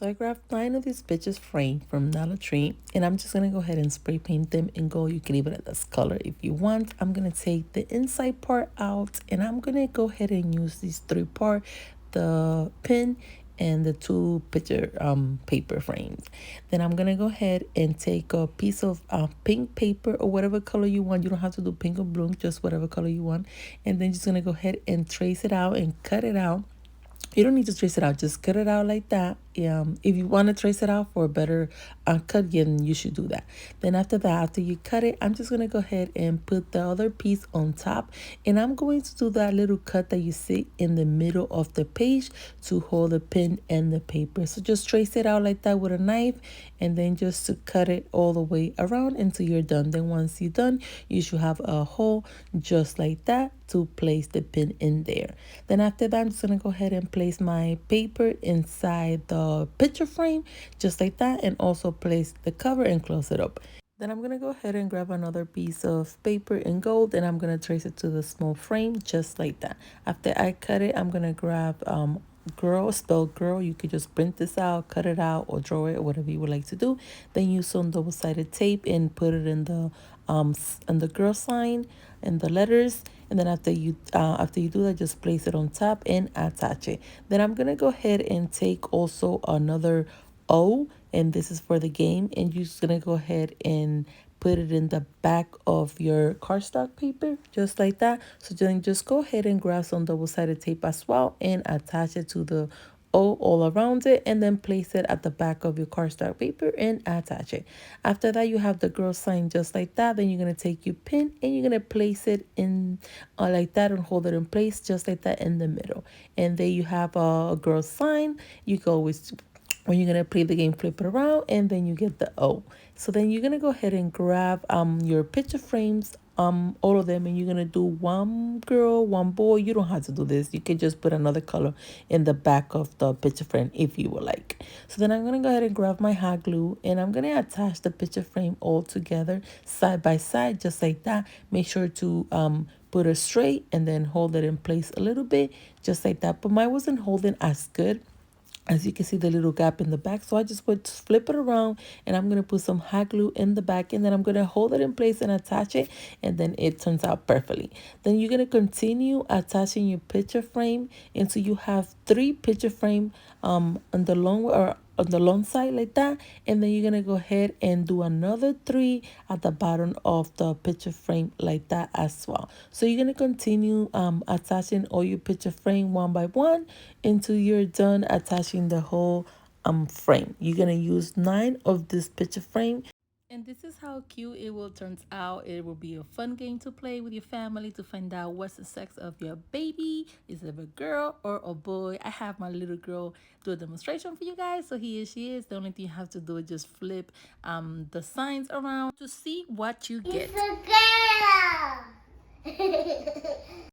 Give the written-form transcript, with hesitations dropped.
So I grabbed 9 of these pictures framed from Dollar Tree, and I'm just going to go ahead and spray paint them in gold. You can leave it at this color if you want. I'm going to take the inside part out, and I'm going to go ahead and use these 3 parts, the pin and the 2 picture paper frames. Then I'm gonna go ahead and take a piece of pink paper or whatever color you want. You don't have to do pink or blue, just whatever color you want. And then just gonna go ahead and trace it out and cut it out. You don't need to trace it out, just cut it out like that. If you want to trace it out for a better cut, then you should do that. Then after that, after you cut it, I'm just going to go ahead and put the other piece on top, and I'm going to do that little cut that you see in the middle of the page to hold the pen and the paper. So just trace it out like that with a knife, and then just to cut it all the way around until you're done. Then once you're done, you should have a hole just like that to place the pin in there. Then after that, I'm just going to go ahead and place my paper inside the picture frame just like that, and also place the cover and close it up. Then I'm going to go ahead and grab another piece of paper in gold, and I'm going to trace it to the small frame just like that. After I cut it, I'm going to grab girl, spelled girl. You could just print this out, cut it out, or draw it, or whatever you would like to do. Then use some double-sided tape and put it in the girl sign and the letters. And then after you do that, just place it on top and attach it. Then I'm gonna go ahead and take also another O, and this is for the game, and you're just gonna go ahead and put it in the back of your cardstock paper just like that. So then just go ahead and grab some double-sided tape as well and attach it to the O all around it, and then place it at the back of your cardstock paper and attach it. After that, you have the girl sign just like that. Then you're going to take your pin and you're going to place it in like that and hold it in place just like that in the middle. And there you have a girl sign. You can always, when you're going to play the game, flip it around, and then you get the O. So then you're going to go ahead and grab your picture frames, all of them, and you're going to do one girl, one boy. You don't have to do this. You can just put another color in the back of the picture frame if you would like. So then I'm going to go ahead and grab my hot glue, and I'm going to attach the picture frame all together side by side just like that. Make sure to put it straight and then hold it in place a little bit just like that. But mine wasn't holding as good. As you can see, the little gap in the back. So I just would flip it around, and I'm going to put some hot glue in the back, and then I'm going to hold it in place and attach it, and then it turns out perfectly. Then you're going to continue attaching your picture frame until you have 3 picture frame on the long side like that, and then you're going to go ahead and do another 3 at the bottom of the picture frame like that as well. So you're going to continue attaching all your picture frame one by one until you're done attaching the whole frame. You're going to use 9 of this picture frame. And this is how cute it will turn out. It will be a fun game to play with your family to find out what's the sex of your baby. Is it a girl or a boy? I have my little girl do a demonstration for you guys. So here she is. The only thing you have to do is just flip the signs around to see what you get. It's a girl.